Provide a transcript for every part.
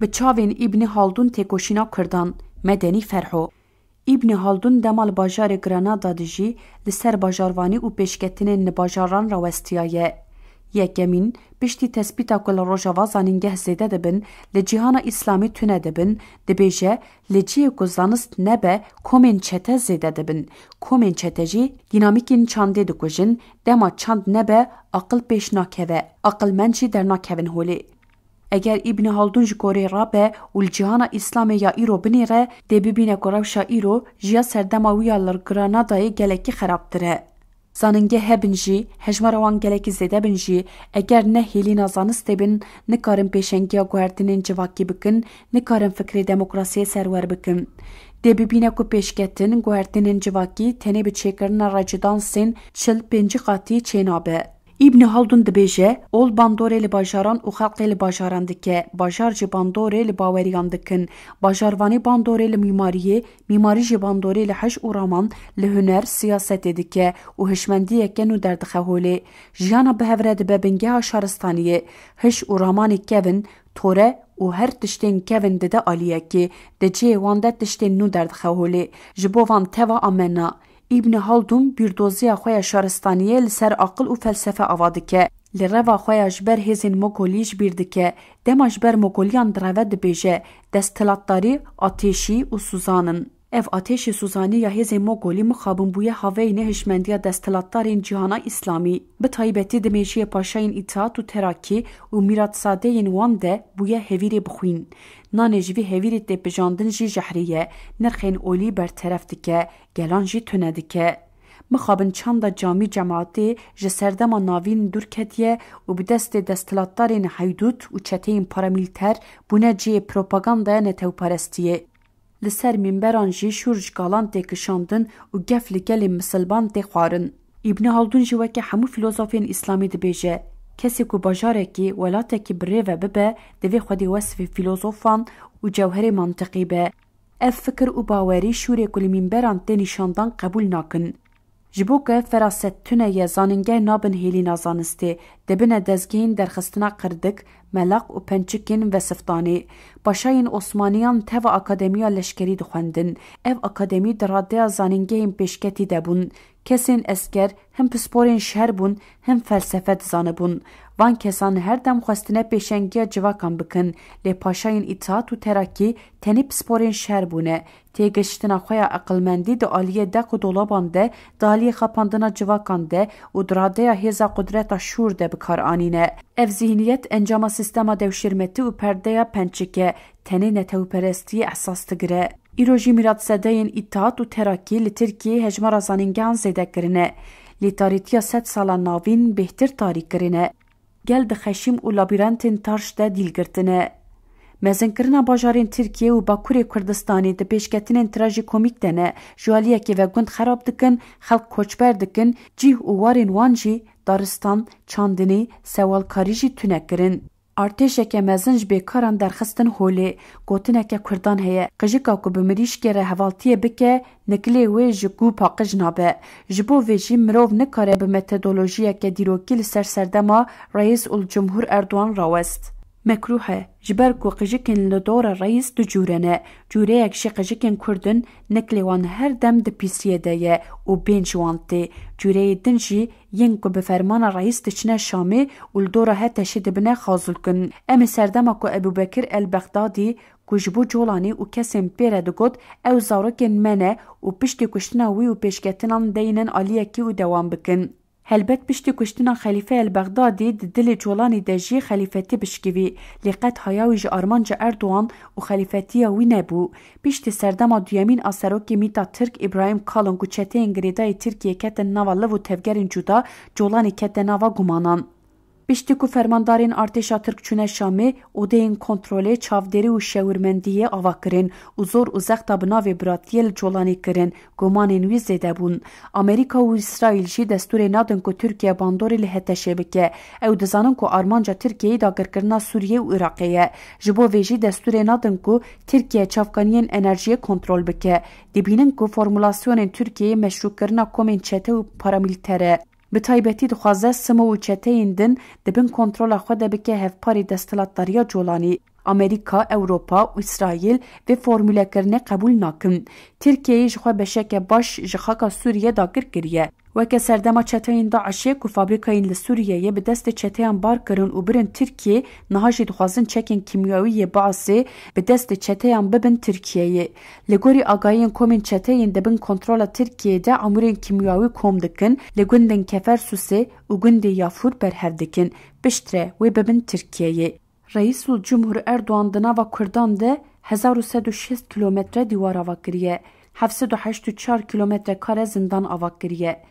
Bi çavên İbn Haldun têkoşîna Kurdan, Medenî Ferho. İbn Haldun demal bajarê Granada de jî li ser bajarvanî û pêşketinên li bajaran re westiyaye. Yekemîn, piştî tespîta ku li Rojava zanîngeh zêde dibin, li cîhana İslamî tune dibin, dibêje li ciyê ku zanist nebe komên çete zêde dibin. Komên çete jî dînamîkên çandê dikujin, dema çand nebe aqil pêş nakeve, aqilmend jî dernakevin holê. Eger İbn Haldun ji gorê rabe û li cîhana İslamê ya îro binêre, dê bibîne ku rewşa îro jiya serdema wî ya li Granadayê gelekî xerabtir e. Zanîngeh hebin jî, hejmara wan gelekî zêde bin jî, eger ne hêlîna zanistê bin, nikarin pêşengiya guhertinên civakî bikin, nikarin fikrê demokrasiyê serwer bikin. Dê bibîne ku pêşketin guhertinên civakî tenê bi çêkirina recidansên 40-50 qatî çênabe. İbn Haldun dibêje, ol bandorê li bajaran û xelkê li bajaran dike, bajar jî bandorê li baweriyan dikin, bajarvanî bandorê li mîmariyê, mîmarî jî bandorê li heş û raman, li huner, siyasetê dike û hişmendiyeke nû derdixe holê. Jiyana bihevre dibe bingeha şaristaniyê, hiş û ramanê kevin, tore û her tiştên kevin dide aliyekê, di ciyê wan de tiştên nû derdixe holê. Ji bo van teva amena. İbn Haldun bîrdoziya xwe ya şaristaniyê li ser aqil û felsefe ava dike. Li reva xwe ya ji ber hêzên Mogolî ji bîr dike. Dema ji ber Mogoliyan direve dibêje, desthilatdarî, atêşî û suzanın. Ev atêşê suzanî ya hêzên Mogolî mixabin bûye haveyîne hişmendiya desthilatdarên cîhana İslamî. Bi taybetî di mêjiyê paşayên îtîhat û terakî û mîratsadeyên wan de bûye hevîrê bixwîn. Nanê ji vî hevîrê têpijandin jî jehrî ye, nirxên olî berteref dike, gelan jî tune dike. Mixabin çanda camî cemaatê ji serdema navîn dûr ketiye û bi destê desthilatdarên heydût û çeteyên paramîlter bûne ciyê propagandaya netewperestiyê. Li ser mînberan jî şûr ji galan tê kişandin û gef li gelê misilban tê xwarin. İbn Haldun jî weke hemû filozofên İslamî dibêje, kesê ku bajarekî, welatekî bi rêve bibe, divê xwedî wesfê filozofan û cewherê mantiqî be. Ev fikir û bawerî şûrê ku li mînberan tê nîşandan qebûl nakin. Ji bo ku ev feraset tune ye, zanîngeh nabin hêlîna zanistê, dibine dezgehên derxistina qirdik, melaq û pençikên vesifdanê. Paşayên Osmaniyan teva akademiya leşkerî dixwendin. Ev akademî di radeya zanîngehên pêşketî de bûn. Kesên esker hem pisporên şer bûn, hem felsefe dizanibûn. Van kesan her dem xwestine pêşengiya civakan bikin. Lê paşayên îtîhat û terakî tenê pisporên şer bûne. Têgiştina xwe ya aqilmendî di aliyê deq û dolaban de, di aliyê xapandina civakan de û di radeya hêza qudreta şûr de bikar anîne. Ev zihniyet encama sistema devşirmetî û perdeya pençike, tenê netewperestiyê ehsas digire. Îro jî mîratsedeyên îtîhat û terakî li Tirkiyeyê hejmara zanîngehan zêde kirine. Lêtarîtiya sed sala navîn bêhtir tarî kirine. Gel di xeşîm û labîrentên tarş de dîlgirtine. Mezinkirina bajarên Tirkiye û Bakurê Kurdistanê di pêşketinên trajîkomîk de ne, ji aliyekê ve gund xerab dikin, xelk koçber dikin, cih û warên wan jî daristan, çandinî, sewalkarî jî tune kirin. Artêşeke mezin ji bêkaran derxistin holê, gotineke Kurdan heye, qijika ku bi mirîşkê re hevaltiyê bike, nikilê wê ji gûpa qij nabe. Ji bo vê jî mirov nikare bi metodolojiyeke dîrokî li ser serdema Reîs ul Cumhur Erdogan rawest. Mekruh e, ji ber ku qijikên li dora reîs du cûre ne. Cûreyek jî qijikên Kurdin, nikilê wan her dem di pîsiyê de ye û bên ji wan tê. Cûreyê din jî yên ku bi fermana reîs diçine Şamê û li dora Heteşê dibine xazulkin. Em ê serdema ku Ebûbekir el-Bexdadî ku ji bo colanî û kesên pê re digot ew zarokên me ne û piştî kuştina wî û pêşketinan deyînin aliyekî û dewam bikin. Helbet piştî kuştina Xelîfe el-Bexdadî di dilê colanî de jî xelîfetî bişkivî, lê qet haya wî ji armanca Erdogan û xelîfetiya wî nebû. Piştî serdema duyemîn a serokê Mîta Tirk İbrahim Kalın ku çeteyên girêdayê Tirkiye ketin nava liv û tevgerên cuda, colanî kete nava gumanan. Piştî ku fermandarên artêşa Tirk çûne Şamê, odeyên kontrolê, çavderî û şewirmendiyê ava kirin û zor û zexta bi navê biratiyê li colanî kirin, gumanên wî zêde bûn. Amerîka û İsraîl jî destûrê nadin ku Tirkiye bandorê li Heteşê bike. Ew dizanin ku armanca Tirkiyeyê dagirkirina Sûriye û Iraqê ye. Ji bo vê jî destûrê nadin ku Tirkiye çavkaniyên enerjiyê kontrol bike. Dibînin ku formulasyonên Tirkiyeyê meşrûkirina komên çete û paramîlter e. Bi taybetî dixwaze sima û çeteyên din dibin kontrola xwe de bike hevparê desthilatdariya colanî. Amerika, Avrupa û İsraîl vê formûlekirine qebûl nakin. Tirkiyeyê ji xwe beşeke baş ji xaka Sûriye dagir kiriye. Weke serdema çeteyên Daişê ku fabrikayên li Sûriyeyê bi destê çeteyan bar kirin û birin Tirkiye, niha jî dixwazin çekên kîmyawî yê Baasê bi destê çeteyan bibin Tirkiyeyê. Li gorî agahiyên komên çeteyên dibin kontrola Tirkiyeyê de amûrên kîmyawî kom dikin, li gundên Kefersusê û gundê Yafur berhev dikin. Piştre wê bibin Tirkiyeyê. Reîsul Cumhur Erdoğan di nava Kurdan de 1306 kilometre dîwar ava kiriye. 784 kilometre kare zindan ava kiriye.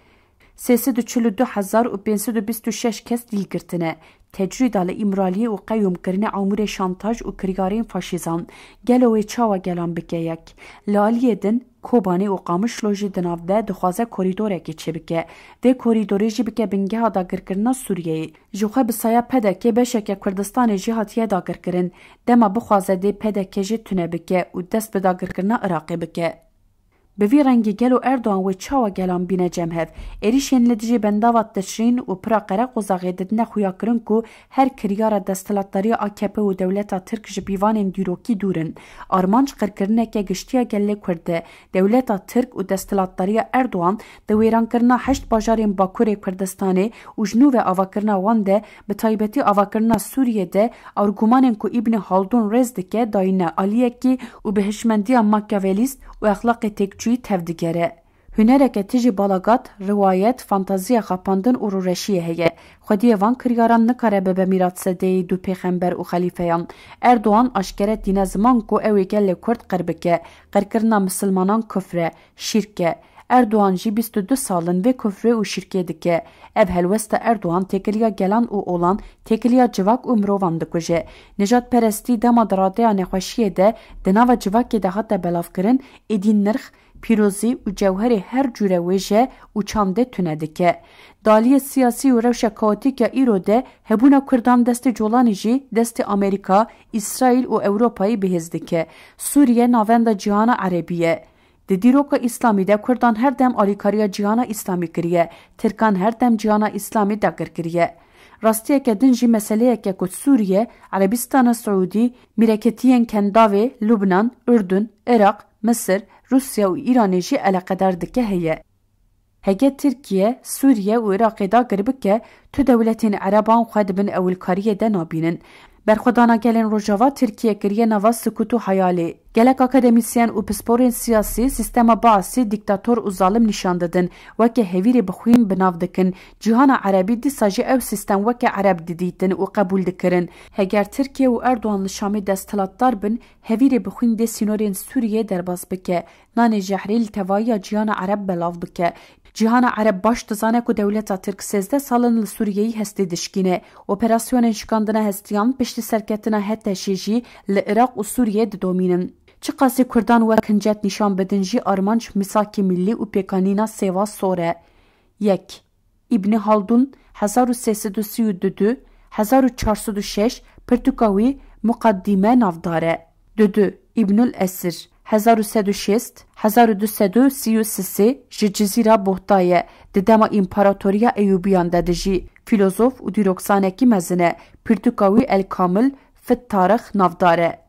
342,526 kes dîlgirtine. Tecrida li îmraliyê û qeyûmkirinê amûrê şantaj û kiryarên faşîzan. Gelo wê çawa gelan bike yek. Li aliyê din, Kobanê û Qamişlo jî di nav de dixwaze korîdorekê çêbike. Vê korîdorê jî bike bingeha dagirkirina Sûriyeyê. Ji xwe bi saya pedekê beşeke Kurdistanê jî hatiye dagirkirin. Dema bixwaze dê pedekê jî tune bike û dest bi dagirkirina Iraqê bike. Bi vî rengî gelo Erdoğan wê çawa gelan bîne cemhev. Êrişên li dijî bendava Tişrîn û pira Qereqozagê didine xuya kirin ku her kiryara desthilatdariya AKP û dewleta Tirk ji pîvanên dîrokî dûrin. Armanc qirkirineke giştiya gelê Kurd de dewleta Tirk û desthilatdariya Erdoğan di wêrankirina 8 bajarên Bakurê Kurdistanê û ji nû ve avakirina wan de bi taybetî avakirina Sûriyê de argûmanên ku İbni Haldun rêz dike dayîne aliyekî û bi hişmendiya Makyavelîst û exlaqê têkçûyî tevdigere. Hunereke tijî balagat, riwayet, fantaziya xapandin û rûreşiyê heye. Xwediyê van kiryaran nikare bibe mîratsedeyê du pêxember û xelîfeyan. Erdoğan aşkere dîne ziman ku ew ê gelê Kurd qir bike. Qirkirina misilmanan küfr e, şîrk e. Erdoğan jî 22 salin vê küfrê û şîrkê dike. Ev helwesta Erdoğan têkiliya gelan û olan, têkiliya civak û mirovan dikuje. Nijadperestî dema di radeya nexweşiyê de di nava civakê de hate belavkirin, êdî nirx, pîrozî û cewherê her cure wêje û çandê tune dike. Daliyê siyasî û rewşa kaotîk ya îro de hebûna Kurdan destê colanî jî destê Amerîka, İsraîl û Ewropayê bihêz dike. Sûriye navenda cîhana Erebî ye. Di dîroka İslamî de Kurdan her dem alîkariya cîhana İslamî kiriye. Tirkan her dem cîhana İslamî dagir kiriye. Rastiyeke din jî meseleyeke ku Sûriye, Erebistana Saûdî, mîreketiyên Kendavê, Lubnan, Ürdün, Iraq, Mısır, Rusya û Îranê jî eleqedar dike heye. Hege Tirkiye, Sûriye û Iraqê dagir bike, tu dewletên Ereban xwe dibin ewilkariyê de nabînin. Berxwedana gelên Rojava Tirkiye kiriye nava sukût û hayalê. Gelek akademisyen û pisporên siyasî sistema Baasî diktator û zalim nîşan didin. Weke hevîrê bixwîn binav dikin. Cîhana Erebî dîsa jî ew sistem weke Ereb didîtin û qebûl dikirin. Heger Tirkiye û Erdoğan li Şamê desthilatdar bin, hevîrê bixwîn dê sînorên Sûriyê derbas bike. Nanê jehrê li tevayiya cîhana Ereb belav bike. Cîhana Ereb baş dizane ku dewleta Tirk 13 salin li Sûriyeyê hestê dişkîne. Operasyonên şikandina hestiyan piştî serketina Heteşê jî li Iraq û Sûriyê didomînin. Çi qasî Kurdan wek hincet nîşan bidin jî armanc misakê millî û pêkanîna sêva sor e. 1. İbni Haldun 1332 1406 pirtûka wî muqeddîme navdar e. 2. İbnül Esir 1306 1233 ji Cizîra Bohtayê di dema İmparatoriya Eyyûbiyan de dijî. Filozof û dîroksanekî mezin e. Pirtûka wî El Kamil fit tarix navdar e.